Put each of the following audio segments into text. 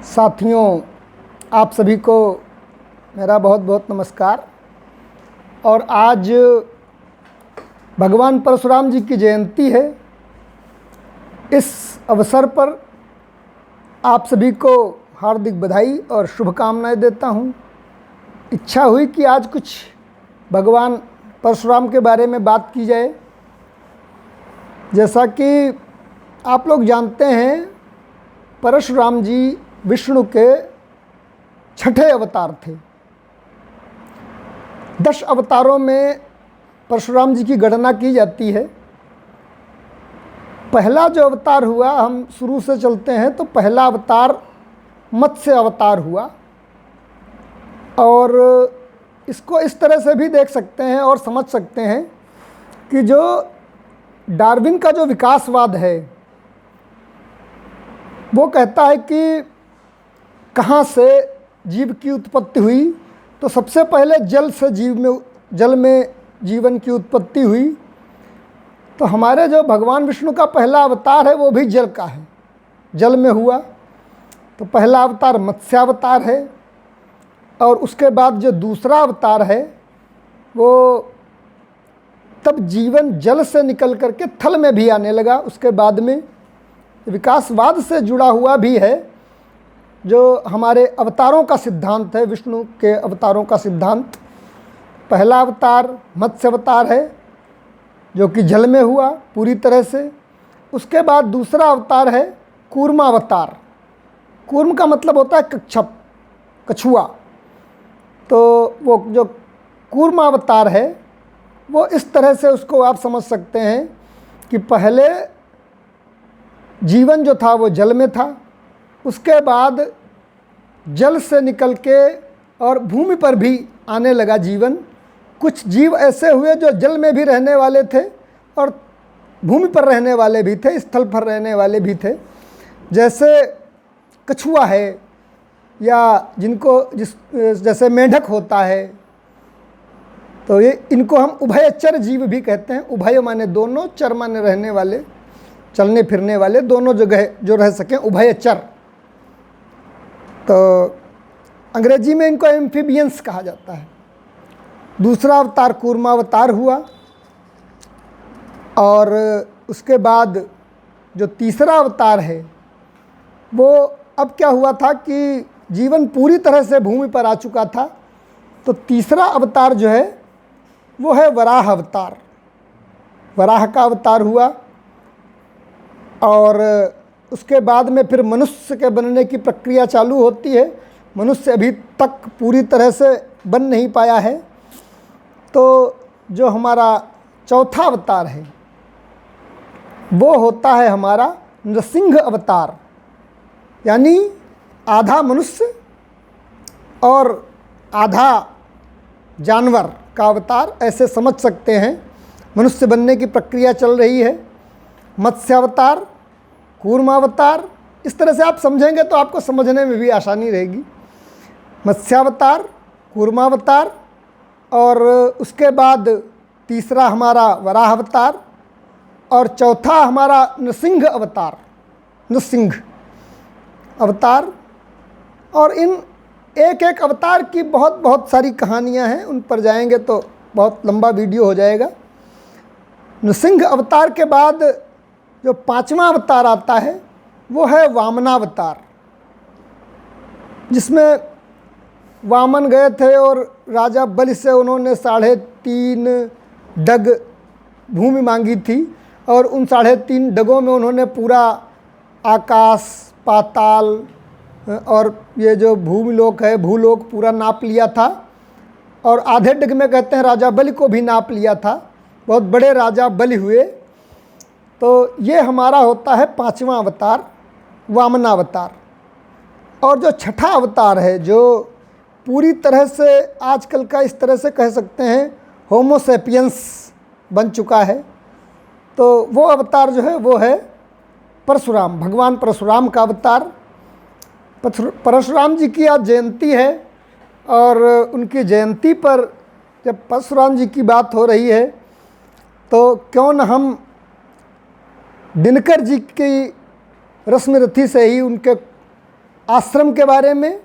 साथियों, आप सभी को मेरा बहुत बहुत नमस्कार। और आज भगवान परशुराम जी की जयंती है। इस अवसर पर आप सभी को हार्दिक बधाई और शुभकामनाएं देता हूं। इच्छा हुई कि आज कुछ भगवान परशुराम के बारे में बात की जाए। जैसा कि आप लोग जानते हैं, परशुराम जी विष्णु के छठे अवतार थे। 10 अवतारों में परशुराम जी की गणना की जाती है। पहला जो अवतार हुआ, हम शुरू से चलते हैं तो पहला अवतार मत्स्य अवतार हुआ। और इसको इस तरह से भी देख सकते हैं और समझ सकते हैं कि जो डार्विन का जो विकासवाद है वो कहता है कि कहाँ से जीव की उत्पत्ति हुई, तो सबसे पहले जल में जीवन की उत्पत्ति हुई। तो हमारे जो भगवान विष्णु का पहला अवतार है वो भी जल का है, जल में हुआ। तो पहला अवतार मत्स्यावतार है। और उसके बाद जो दूसरा अवतार है वो तब जीवन जल से निकल करके थल में भी आने लगा। उसके बाद में विकासवाद से जुड़ा हुआ भी है, जो हमारे अवतारों का सिद्धांत है, विष्णु के अवतारों का सिद्धांत। पहला अवतार मत्स्य अवतार है जो कि जल में हुआ पूरी तरह से। उसके बाद दूसरा अवतार है कूर्मावतार। कूर्म का मतलब होता है कच्छप, कछुआ। तो वो जो कूर्मावतार है वो इस तरह से उसको आप समझ सकते हैं कि पहले जीवन जो था वो जल में था, उसके बाद जल से निकल के और भूमि पर भी आने लगा जीवन। कुछ जीव ऐसे हुए जो जल में भी रहने वाले थे और भूमि पर रहने वाले भी थे, स्थल पर रहने वाले भी थे। जैसे कछुआ है, या जैसे मेंढक होता है। तो ये इनको हम उभयचर जीव भी कहते हैं। उभय माने दोनों, चर माने रहने वाले, चलने फिरने वाले, दोनों जगह जो रह सकें, उभयचर। तो अंग्रेजी में इनको एम्फीबियंस कहा जाता है। दूसरा अवतार कूर्मावतार हुआ। और उसके बाद जो तीसरा अवतार है वो अब क्या हुआ था कि जीवन पूरी तरह से भूमि पर आ चुका था। तो तीसरा अवतार जो है वो है वराह अवतार। वराह का अवतार हुआ। और उसके बाद में फिर मनुष्य के बनने की प्रक्रिया चालू होती है। मनुष्य अभी तक पूरी तरह से बन नहीं पाया है। तो जो हमारा चौथा अवतार है वो होता है हमारा नृसिंह अवतार, यानी आधा मनुष्य और आधा जानवर का अवतार, ऐसे समझ सकते हैं। मनुष्य बनने की प्रक्रिया चल रही है। मत्स्यावतार, कूर्मावतार, इस तरह से आप समझेंगे तो आपको समझने में भी आसानी रहेगी। मत्स्यावतार, कूर्मावतार, और उसके बाद तीसरा हमारा वराह अवतार, और चौथा हमारा नृसिंह अवतार, नृसिंह अवतार। और इन एक एक अवतार की बहुत बहुत सारी कहानियां हैं, उन पर जाएंगे तो बहुत लंबा वीडियो हो जाएगा। नृसिंह अवतार के बाद जो पांचवा अवतार आता है वो है वामनावतार, जिसमें वामन गए थे और राजा बलि से उन्होंने 3.5 डग भूमि मांगी थी। और उन 3.5 डगों में उन्होंने पूरा आकाश, पाताल और ये जो भूमिलोक है, भूलोक पूरा नाप लिया था। और आधे डग में कहते हैं राजा बलि को भी नाप लिया था। बहुत बड़े राजा बलि हुए। तो ये हमारा होता है पांचवा अवतार, वामनावतार। और जो छठा अवतार है, जो पूरी तरह से आजकल का इस तरह से कह सकते हैं होमोसेपियंस बन चुका है, तो वो अवतार जो है वो है परशुराम, भगवान परशुराम का अवतार। परशुराम जी की आज जयंती है। और उनकी जयंती पर जब परशुराम जी की बात हो रही है तो क्यों न हम दिनकर जी की रस्म रथी से ही उनके आश्रम के बारे में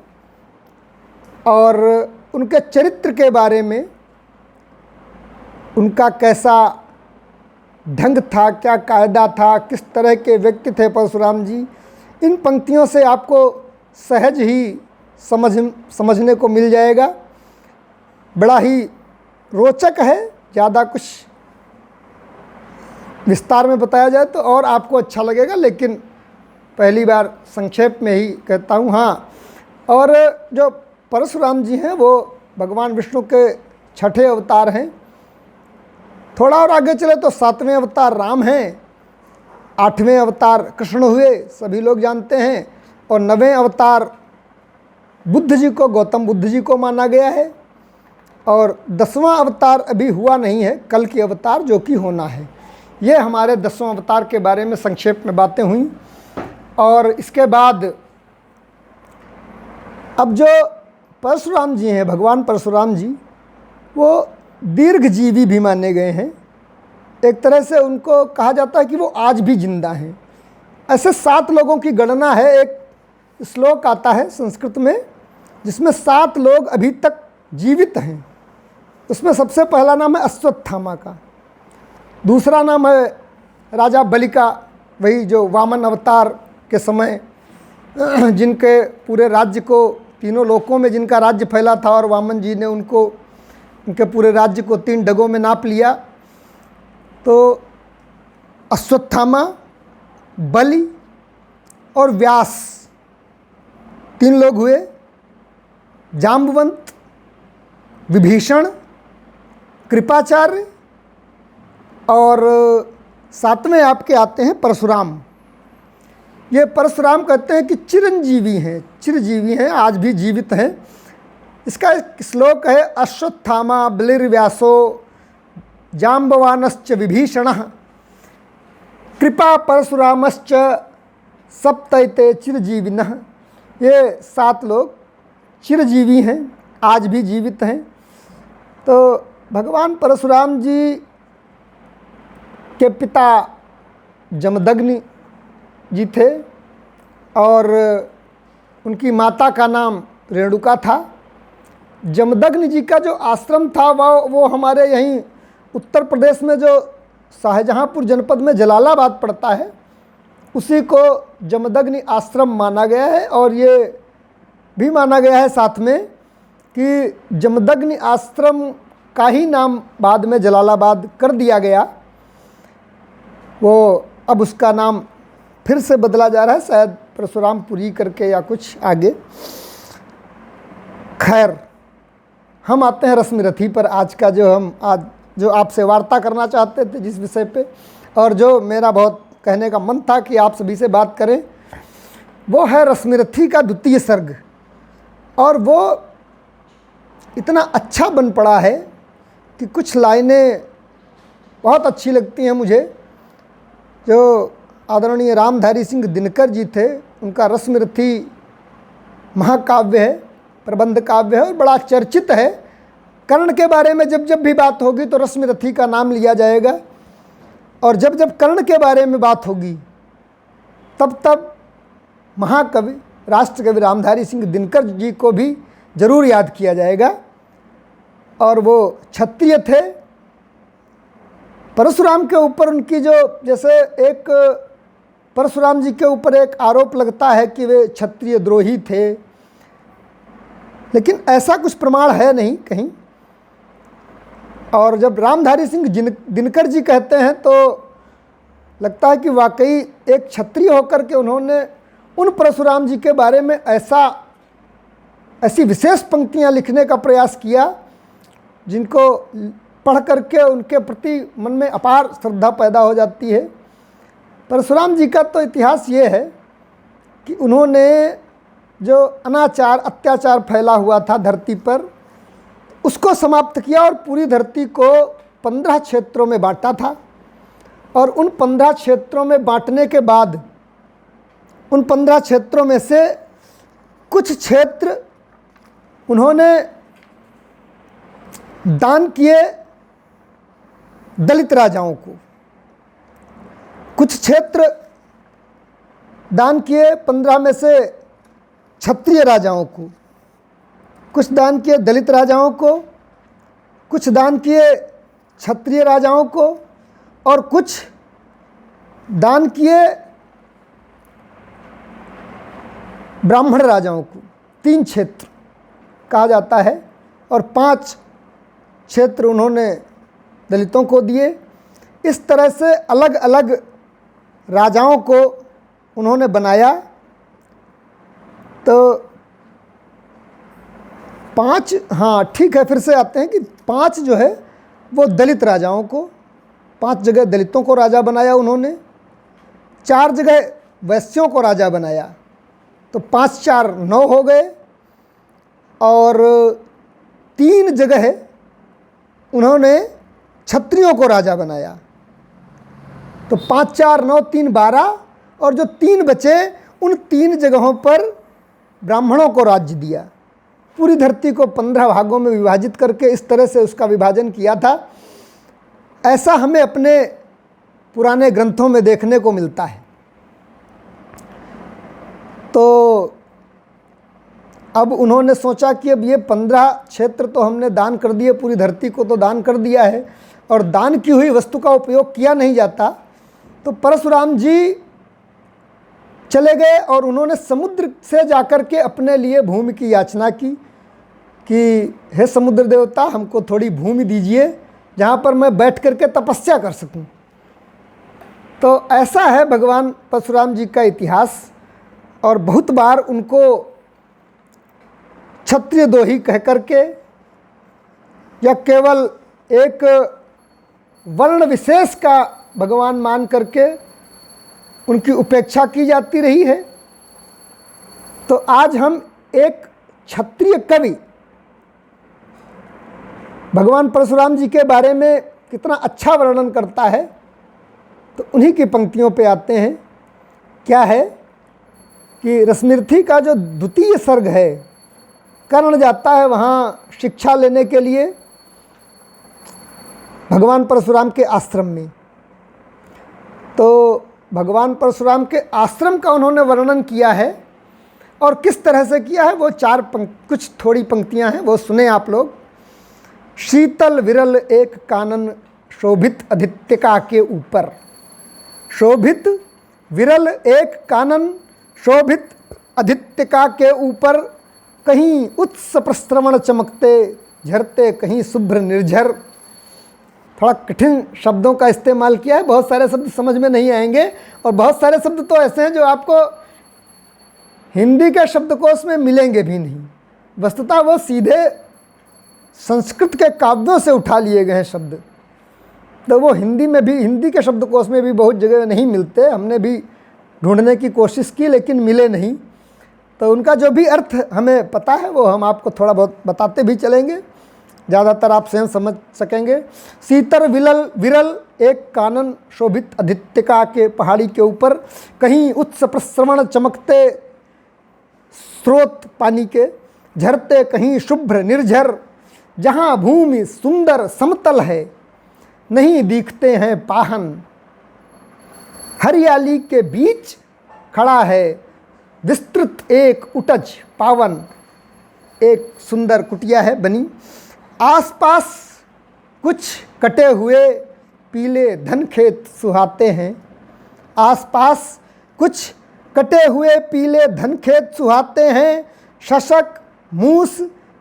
और उनके चरित्र के बारे में, उनका कैसा ढंग था, क्या कायदा था, किस तरह के व्यक्ति थे परशुराम जी, इन पंक्तियों से आपको सहज ही समझने को मिल जाएगा। बड़ा ही रोचक है, ज़्यादा कुछ विस्तार में बताया जाए तो और आपको अच्छा लगेगा, लेकिन पहली बार संक्षेप में ही कहता हूँ। हाँ, और जो परशुराम जी हैं वो भगवान विष्णु के छठे अवतार हैं। थोड़ा और आगे चले तो 7वें अवतार राम हैं, 8वें अवतार कृष्ण हुए, सभी लोग जानते हैं, और 9वें अवतार बुद्ध जी को, गौतम बुद्ध जी को माना गया है, और 10वां अवतार अभी हुआ नहीं है, कल की अवतार जो कि होना है। ये हमारे 10वें अवतार के बारे में संक्षेप में बातें हुई। और इसके बाद अब जो परशुराम जी हैं, भगवान परशुराम जी, वो दीर्घजीवी भी माने गए हैं। एक तरह से उनको कहा जाता है कि वो आज भी जिंदा हैं। ऐसे 7 लोगों की गणना है। एक श्लोक आता है संस्कृत में जिसमें 7 लोग अभी तक जीवित हैं। उसमें सबसे पहला नाम है अश्वत्थामा का, दूसरा नाम है राजा बलि का, वही जो वामन अवतार के समय जिनके पूरे राज्य को, तीनों लोकों में जिनका राज्य फैला था, और वामन जी ने उनके पूरे राज्य को 3 डगों में नाप लिया। तो अश्वत्थामा, बलि और व्यास 3 लोग हुए। जाम्बवंत, विभीषण, कृपाचार्य, और 7वें आपके आते हैं परशुराम। ये परशुराम कहते हैं कि चिरंजीवी हैं, चिरजीवी हैं, आज भी जीवित हैं। इसका एक श्लोक है, अश्वत्थामा बलिर्व्यासो जाम्बवानश्च विभीषणः कृपा परशुरामश्च सप्तैते चिरजीविनः। ये 7 लोग चिरजीवी हैं, आज भी जीवित हैं। तो भगवान परशुराम जी के पिता जमदग्नि जी थे, और उनकी माता का नाम रेणुका था। जमदग्नि जी का जो आश्रम था वो हमारे यहीं उत्तर प्रदेश में जो शाहजहाँपुर जनपद में जलालाबाद पड़ता है, उसी को जमदग्नि आश्रम माना गया है। और ये भी माना गया है साथ में कि जमदग्नि आश्रम का ही नाम बाद में जलालाबाद कर दिया गया। वो अब उसका नाम फिर से बदला जा रहा है, शायद परशुरामपुरी करके या कुछ आगे। खैर, हम आते हैं रश्मिरथी पर। आज का आज जो आपसे वार्ता करना चाहते थे जिस विषय पे, और जो मेरा बहुत कहने का मन था कि आप सभी से बात करें, वो है रश्मिरथी का 2 सर्ग। और वो इतना अच्छा बन पड़ा है कि कुछ लाइनें बहुत अच्छी लगती हैं मुझे। जो आदरणीय रामधारी सिंह दिनकर जी थे, उनका रश्मिरथी महाकाव्य है, प्रबंध काव्य है, और बड़ा चर्चित है। कर्ण के बारे में जब जब भी बात होगी तो रश्मिरथी का नाम लिया जाएगा, और जब जब कर्ण के बारे में बात होगी तब तब महाकवि राष्ट्रकवि रामधारी सिंह दिनकर जी को भी जरूर याद किया जाएगा। और वो क्षत्रिय थे। परशुराम के ऊपर उनकी जो, जैसे एक परशुराम जी के ऊपर एक आरोप लगता है कि वे क्षत्रिय द्रोही थे, लेकिन ऐसा कुछ प्रमाण है नहीं कहीं। और जब रामधारी सिंह दिनकर जी कहते हैं तो लगता है कि वाकई एक क्षत्रिय होकर के उन्होंने उन परशुराम जी के बारे में ऐसी विशेष पंक्तियां लिखने का प्रयास किया जिनको पढ़ करके उनके प्रति मन में अपार श्रद्धा पैदा हो जाती है। परशुराम जी का तो इतिहास ये है कि उन्होंने जो अनाचार, अत्याचार फैला हुआ था धरती पर, उसको समाप्त किया और पूरी धरती को 15 क्षेत्रों में बांटा था। और उन 15 क्षेत्रों में बांटने के बाद उन 15 क्षेत्रों में से कुछ क्षेत्र उन्होंने दान किए दलित राजाओं को, कुछ क्षेत्र दान किए 15 में से क्षत्रिय राजाओं को, कुछ दान किए दलित राजाओं को, कुछ दान किए क्षत्रिय राजाओं को और कुछ दान किए ब्राह्मण राजाओं को। 3 क्षेत्र कहा जाता है और 5 क्षेत्र उन्होंने दलितों को दिए। इस तरह से अलग अलग राजाओं को उन्होंने बनाया। तो 5, हाँ ठीक है, फिर से आते हैं कि 5 जो है वो दलित राजाओं को, 5 जगह दलितों को राजा बनाया उन्होंने, 4 जगह वैश्यों को राजा बनाया, तो 5 4 9 हो गए। और 3 जगह उन्होंने क्षत्रियों को राजा बनाया, तो 5 4 9 3 12, और जो 3 बचे उन 3 जगहों पर ब्राह्मणों को राज्य दिया। पूरी धरती को 15 भागों में विभाजित करके इस तरह से उसका विभाजन किया था। ऐसा हमें अपने पुराने ग्रंथों में देखने को मिलता है। तो अब उन्होंने सोचा कि अब ये 15 क्षेत्र तो हमने दान कर दिए, पूरी धरती को तो दान कर दिया है और दान की हुई वस्तु का उपयोग किया नहीं जाता, तो परशुराम जी चले गए और उन्होंने समुद्र से जाकर के अपने लिए भूमि की याचना की कि हे समुद्र देवता, हमको थोड़ी भूमि दीजिए जहाँ पर मैं बैठ करके तपस्या कर सकूं। तो ऐसा है भगवान परशुराम जी का इतिहास। और बहुत बार उनको क्षत्रिय दोही कह करके या केवल एक वर्ण विशेष का भगवान मान करके उनकी उपेक्षा की जाती रही है। तो आज हम एक क्षत्रिय कवि भगवान परशुराम जी के बारे में कितना अच्छा वर्णन करता है, तो उन्हीं की पंक्तियों पे आते हैं। क्या है कि रसमिर्थी का जो द्वितीय सर्ग है, कर्ण जाता है वहाँ शिक्षा लेने के लिए भगवान परशुराम के आश्रम में। तो भगवान परशुराम के आश्रम का उन्होंने वर्णन किया है और किस तरह से किया है वो कुछ थोड़ी पंक्तियां हैं, वो सुने आप लोग। शीतल विरल एक कानन शोभित आदित्यका के ऊपर, शोभित विरल एक कानन शोभित आदित्यका के ऊपर, कहीं उत्स प्रस्रवण चमकते झरते कहीं शुभ्र निर्झर। थोड़ा कठिन शब्दों का इस्तेमाल किया है, बहुत सारे शब्द समझ में नहीं आएंगे और बहुत सारे शब्द तो ऐसे हैं जो आपको हिंदी के शब्दकोश में मिलेंगे भी नहीं। वस्तुतः वो सीधे संस्कृत के काव्यों से उठा लिए गए हैं शब्द, तो वो हिंदी में भी, हिंदी के शब्दकोश में भी बहुत जगह नहीं मिलते। हमने भी ढूंढने की कोशिश की लेकिन मिले नहीं। तो उनका जो भी अर्थ हमें पता है वो हम आपको थोड़ा बहुत बताते भी चलेंगे, ज़्यादातर आप स्वयं समझ सकेंगे। शीतल विरल एक कानन शोभित आदित्यका के पहाड़ी के ऊपर, कहीं उत्स प्रस्रवण चमकते स्रोत पानी के, झरते कहीं शुभ्र निर्झर, जहाँ भूमि सुंदर समतल है नहीं दिखते हैं पाहन, हरियाली के बीच खड़ा है विस्तृत एक उटज पावन। एक सुंदर कुटिया है बनी, आसपास कुछ कटे हुए पीले धन खेत सुहाते हैं, आसपास कुछ कटे हुए पीले धन खेत सुहाते हैं। शशक मूस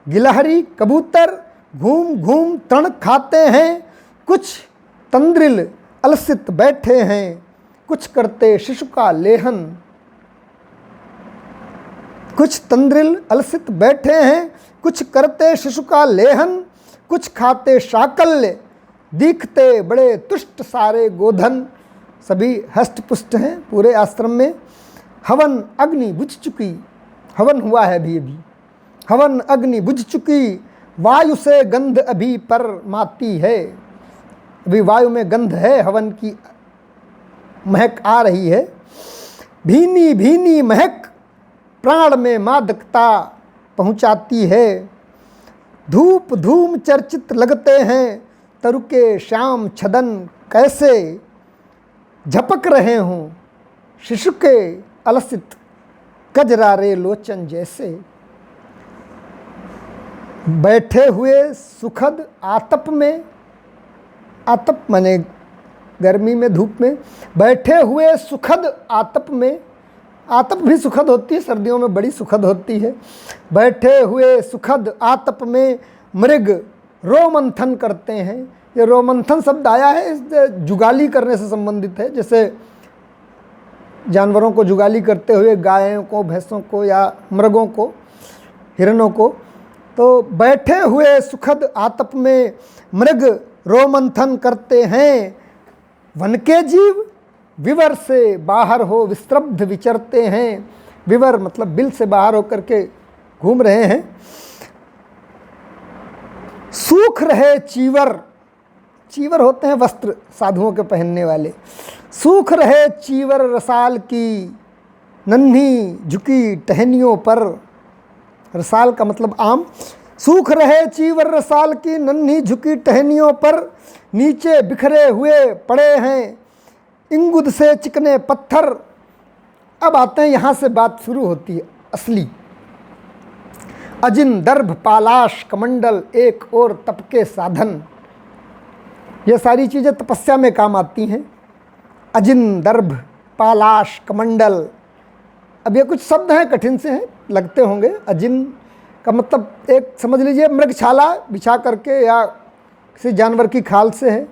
गिलहरी कबूतर घूम घूम तृण खाते हैं, कुछ तंद्रिल अलसित बैठे हैं, कुछ करते शिशु का लेहन, कुछ तंद्रिल अलसित बैठे हैं, कुछ करते शिशु का लेहन, कुछ खाते शाकल्य, दिखते बड़े तुष्ट सारे गोधन। सभी हष्ट पुष्ट हैं पूरे आश्रम में। हवन अग्नि बुझ चुकी, हवन हुआ है अभी, हवन अग्नि बुझ चुकी, वायु से गंध अभी पर माती है। अभी वायु में गंध है, हवन की महक आ रही है। भीनी भीनी महक प्राण में मादकता पहुंचाती है, धूप धूम चर्चित लगते हैं, तरुके श्याम छदन कैसे झपक रहे हों, शिशु के अलसित कजरारे लोचन जैसे। बैठे हुए सुखद आतप में, आतप माने गर्मी में, धूप में, बैठे हुए सुखद आतप में, आतप भी सुखद होती है, सर्दियों में बड़ी सुखद होती है। बैठे हुए सुखद आतप में मृग रोमंथन करते हैं। ये रोमंथन शब्द आया है, इस जुगाली करने से संबंधित है। जैसे जानवरों को जुगाली करते हुए, गायों को, भैंसों को या मृगों को, हिरणों को। तो बैठे हुए सुखद आतप में मृग रोमंथन करते हैं। वन के जीव विवर से बाहर हो विस्त्रब्ध विचरते हैं। विवर मतलब बिल से बाहर होकर के घूम रहे हैं। सूख रहे चीवर, चीवर होते हैं वस्त्र साधुओं के पहनने वाले। सूख रहे चीवर रसाल की नन्ही झुकी टहनियों पर, रसाल का मतलब आम। सूख रहे चीवर रसाल की नन्ही झुकी टहनियों पर, नीचे बिखरे हुए पड़े हैं इंगुद से चिकने पत्थर। अब आते हैं, यहाँ से बात शुरू होती है असली। अजिन दर्भ पालाश कमंडल एक और तप के साधन। ये सारी चीज़ें तपस्या में काम आती हैं। अजिन दर्भ पालाश कमंडल, अब ये कुछ शब्द हैं, कठिन से हैं, लगते होंगे। अजिन का मतलब एक समझ लीजिए मृगशाला बिछा करके या किसी जानवर की खाल से है।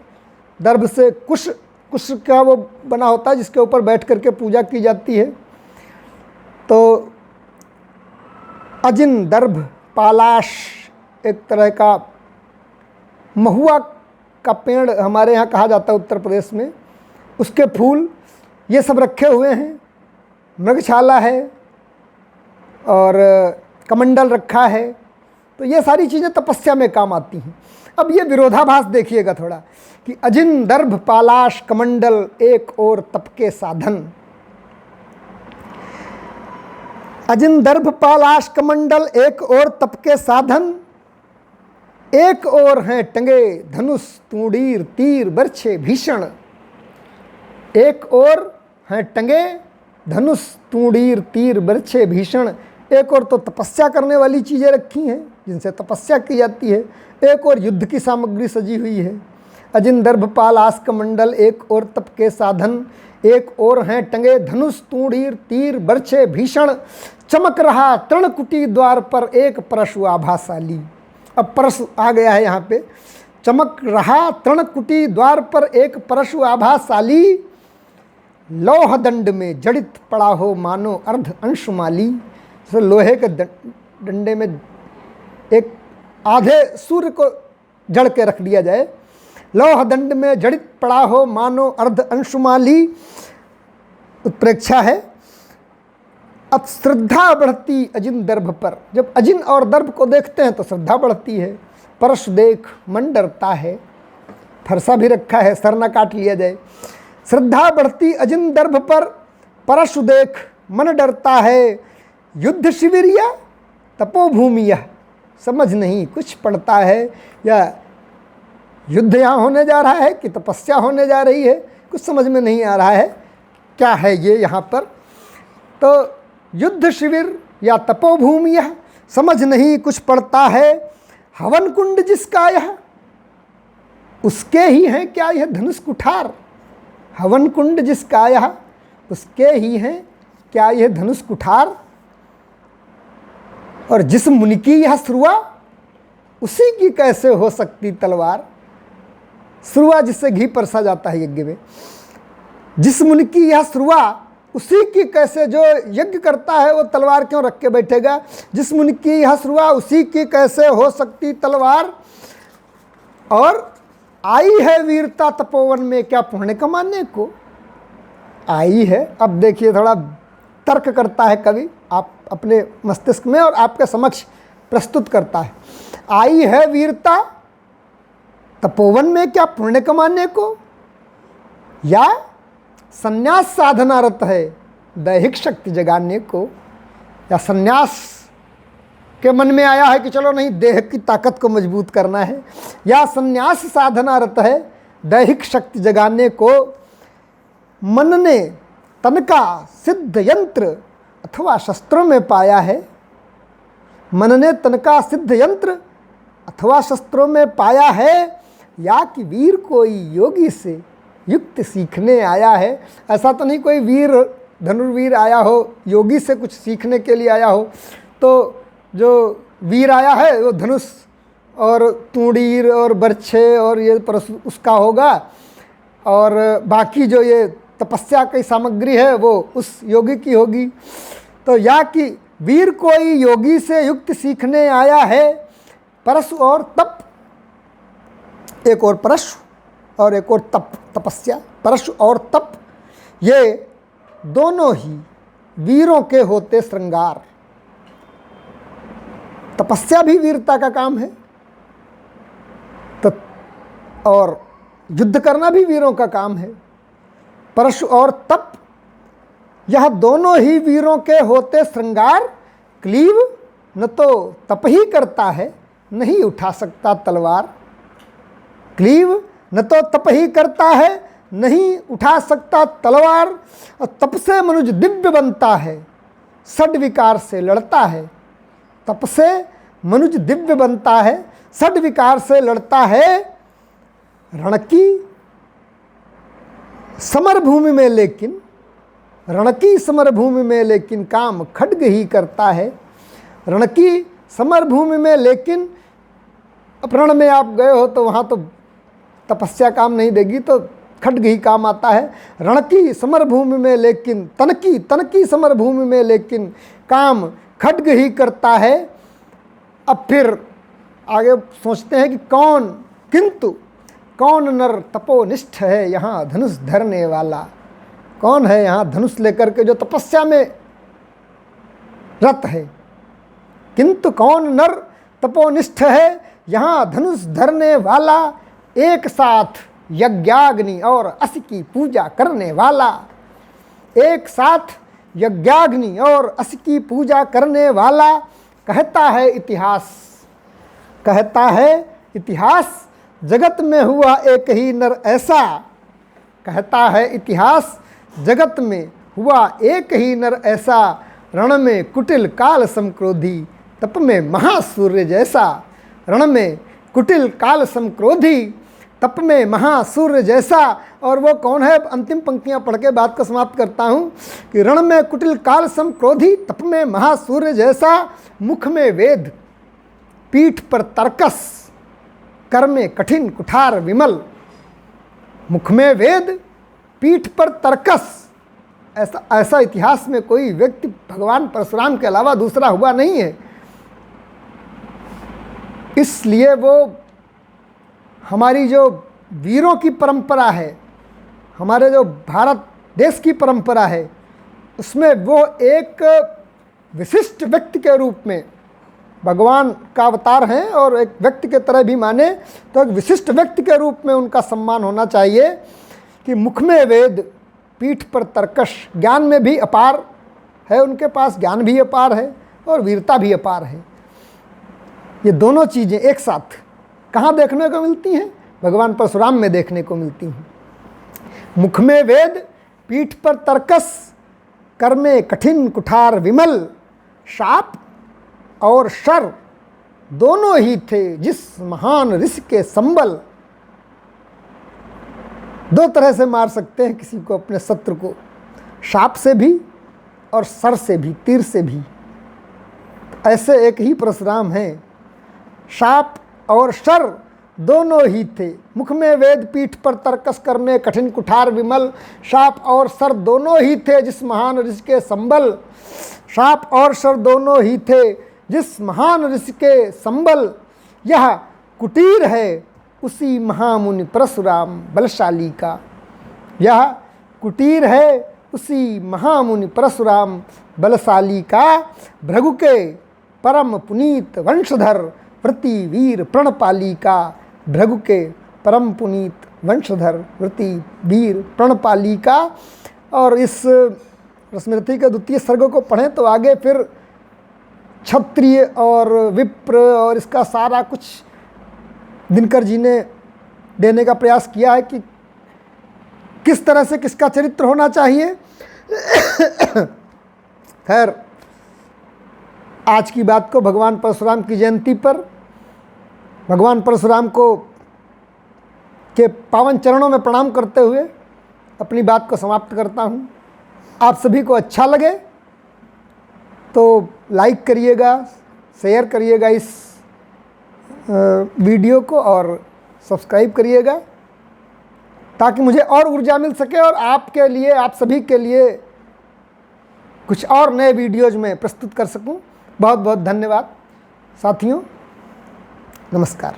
दर्भ से कुश, कुश का वो बना होता है जिसके ऊपर बैठ करके पूजा की जाती है। तो अजिन दर्भ पालाश एक तरह का महुआ का पेड़ हमारे यहाँ कहा जाता है उत्तर प्रदेश में, उसके फूल, ये सब रखे हुए हैं। मृगशाला है और कमंडल रखा है। तो ये सारी चीज़ें तपस्या में काम आती हैं। अब ये विरोधाभास देखिएगा थोड़ा कि अजिन दर्भ पालाश कमंडल एक और तप के साधन। अजिन दर्भ पालाश कमंडल एक और तप के साधन, एक और हैं टंगे धनुष तूड़ीर तीर बरछे भीषण। एक और हैं टंगे धनुष तूड़ीर तीर बरछे भीषण। एक और तो तपस्या करने वाली चीज़ें रखी हैं जिनसे तपस्या की जाती है, एक और युद्ध की सामग्री सजी हुई है। अजिन दर्भ पालाश कमंडल एक और तप के साधन, एक और हैं टंगे धनुष तूड़ीर तीर बरछे भीषण। चमक रहा तृणकुटी द्वार पर एक परशु आभाशाली। अब परशु आ गया है यहाँ पे। चमक रहा तृणकुटी द्वार पर एक परशु आभाशाली, लौह दंड में जड़ित पड़ा हो मानो अर्ध अंशुमाली। जैसे लोहे के डंडे में एक आधे सूर्य को जड़ के रख दिया जाए। लौह दंड में जड़ित पड़ा हो मानो अर्ध अंशुमाली, उत्प्रेक्षा है। अब श्रद्धा बढ़ती अजिन दर्भ पर। जब अजिन और दर्भ को देखते हैं तो श्रद्धा बढ़ती है। परश देख मन डरता है, फरसा भी रखा है, सर न काट लिया जाए। श्रद्धा बढ़ती अजिन दर्भ पर, परशु देख मन डरता है। युद्ध शिविर या तपोभूमि यह, समझ नहीं कुछ पड़ता है। या युद्ध यहाँ होने जा रहा है कि तपस्या होने जा रही है, कुछ समझ में नहीं आ रहा है क्या है ये यहाँ पर। तो युद्ध शिविर या तपोभूमि यह, समझ नहीं कुछ पड़ता है। हवन कुंड जिसका यह, उसके ही हैं क्या यह धनुष कुठार। हवन कुंड जिसका यह, उसके ही हैं क्या यह धनुष कुठार। और जिस मुनि की यह श्रुआ, उसी की कैसे हो सकती तलवार। श्रुआ जिससे घी परसा जाता है यज्ञ में, जिस मुनि की यह श्रुआ, उसी की कैसे, जो यज्ञ करता है वो तलवार क्यों रख के बैठेगा। जिस मुनि की यह श्रुआ, उसी की कैसे हो सकती तलवार। और आई है वीरता तपोवन में क्या पुण्य कमाने को। आई है, अब देखिए थोड़ा तर्क करता है कवि, आप अपने मस्तिष्क में और आपके समक्ष प्रस्तुत करता है। आई है वीरता तपोवन में क्या पुण्य कमाने को, या संन्यास साधनारत है दैहिक शक्ति जगाने को। या संन्यास के मन में आया है कि चलो नहीं, देह की ताकत को मजबूत करना है। या संन्यास साधनारत है दैहिक शक्ति जगाने को। मन ने तन का सिद्ध यंत्र अथवा शस्त्रों में पाया है, मनने तन का सिद्ध यंत्र अथवा शस्त्रों में पाया है, या कि वीर कोई योगी से युक्त सीखने आया है। ऐसा तो नहीं कोई वीर धनुर्वीर आया हो, योगी से कुछ सीखने के लिए आया हो। तो जो वीर आया है वो धनुष और तूड़ीर और बर्छे और ये परशु उसका होगा, और बाकी जो ये तपस्या की सामग्री है वो उस योगी की होगी। तो या कि वीर कोई योगी से युक्त सीखने आया है, परशु और तप, एक और परशु और एक और तप, तपस्या। परशु और तप ये दोनों ही वीरों के होते श्रृंगार। तपस्या भी वीरता का काम है, तो और युद्ध करना भी वीरों का काम है। परशु और तप यह दोनों ही वीरों के होते श्रृंगार। क्लीव न तो तप ही करता है, नहीं उठा सकता तलवार। क्लीव न तो तप ही करता है, नहीं उठा सकता तलवार। और तप से मनुज दिव्य बनता है, षड विकार से लड़ता है। तप से मनुज दिव्य बनता है, षड विकार से लड़ता है। रण की समर भूमि में लेकिन, रण की समर भूमि में लेकिन काम खड्ग ही करता है। रण की समर भूमि में लेकिन, अब रण में आप गए हो तो वहाँ तो तपस्या काम नहीं देगी, तो खड्ग ही काम आता है। रण की समर भूमि में लेकिन, तन की समर भूमि में लेकिन काम खड्ग ही करता है। अब फिर आगे सोचते हैं कि किंतु कौन नर तपोनिष्ठ है यहाँ धनुष धरने वाला। कौन है यहाँ धनुष लेकर के जो तपस्या में रत है। किंतु कौन नर तपोनिष्ठ है यहाँ धनुष धरने वाला, एक साथ यज्ञाग्नि और अस की पूजा करने वाला। एक साथ यज्ञाग्नि और अस की पूजा करने वाला। कहता है इतिहास, कहता है इतिहास, जगत में हुआ एक ही नर ऐसा। कहता है इतिहास, जगत में हुआ एक ही नर ऐसा। रण में कुटिल काल समक्रोधी, तप में महासूर्य जैसा। रण में कुटिल काल समक्रोधी, तप में महासूर्य जैसा। और वो कौन है, अंतिम पंक्तियां पढ़ के बात को समाप्त करता हूँ कि रण में कुटिल काल समक्रोधी, तप में महासूर्य जैसा। मुख में वेद, पीठ पर तर्कस, कर में कठिन कुठार विमल। मुख में वेद, पीठ पर तर्कस। ऐसा इतिहास में कोई व्यक्ति भगवान परशुराम के अलावा दूसरा हुआ नहीं है। इसलिए वो हमारी जो वीरों की परंपरा है, हमारे जो भारत देश की परंपरा है, उसमें वो एक विशिष्ट व्यक्ति के रूप में भगवान का अवतार हैं, और एक व्यक्ति के तरह भी माने तो एक विशिष्ट व्यक्ति के रूप में उनका सम्मान होना चाहिए कि मुख में वेद, पीठ पर तर्कश। ज्ञान में भी अपार है, उनके पास ज्ञान भी अपार है और वीरता भी अपार है। ये दोनों चीज़ें एक साथ कहाँ देखने को मिलती हैं? भगवान परशुराम में देखने को मिलती हैं। मुख में वेद, पीठ पर तर्कस, कर में कठिन कुठार विमल। शाप और शर दोनों ही थे जिस महान ऋषि के संबल। दो तरह से मार सकते हैं किसी को, अपने शत्रु को, शाप से भी और सर से भी, तीर से भी। ऐसे एक ही परशुराम हैं। शाप और शर दोनों ही थे। मुख में वेद, पीठ पर तर्कस, कर में कठिन कुठार विमल। शाप और शर दोनों ही थे जिस महान ऋषि के संबल। शाप और शर दोनों ही थे जिस महान ऋषि के संबल। यह कुटीर है उसी महामुनि परशुराम बलशाली का। यह कुटीर है उसी महामुनि परशुराम बलशाली का। भृगु के परम पुनीत वंशधर वृति वीर प्रणपाली का। भृगु के परम पुनीत वंशधर वृति वीर प्रणपाली का। और इस रश्मिरथी के द्वितीय सर्ग को पढ़ें तो आगे फिर क्षत्रिय और विप्र और इसका सारा कुछ दिनकर जी ने देने का प्रयास किया है कि किस तरह से किसका चरित्र होना चाहिए। खैर, आज की बात को भगवान परशुराम की जयंती पर भगवान परशुराम को के पावन चरणों में प्रणाम करते हुए अपनी बात को समाप्त करता हूँ। आप सभी को अच्छा लगे तो लाइक करिएगा, शेयर करिएगा इस वीडियो को और सब्सक्राइब करिएगा, ताकि मुझे और ऊर्जा मिल सके और आपके लिए, आप सभी के लिए कुछ और नए वीडियोज़ में प्रस्तुत कर सकूं। बहुत बहुत धन्यवाद साथियों, नमस्कार।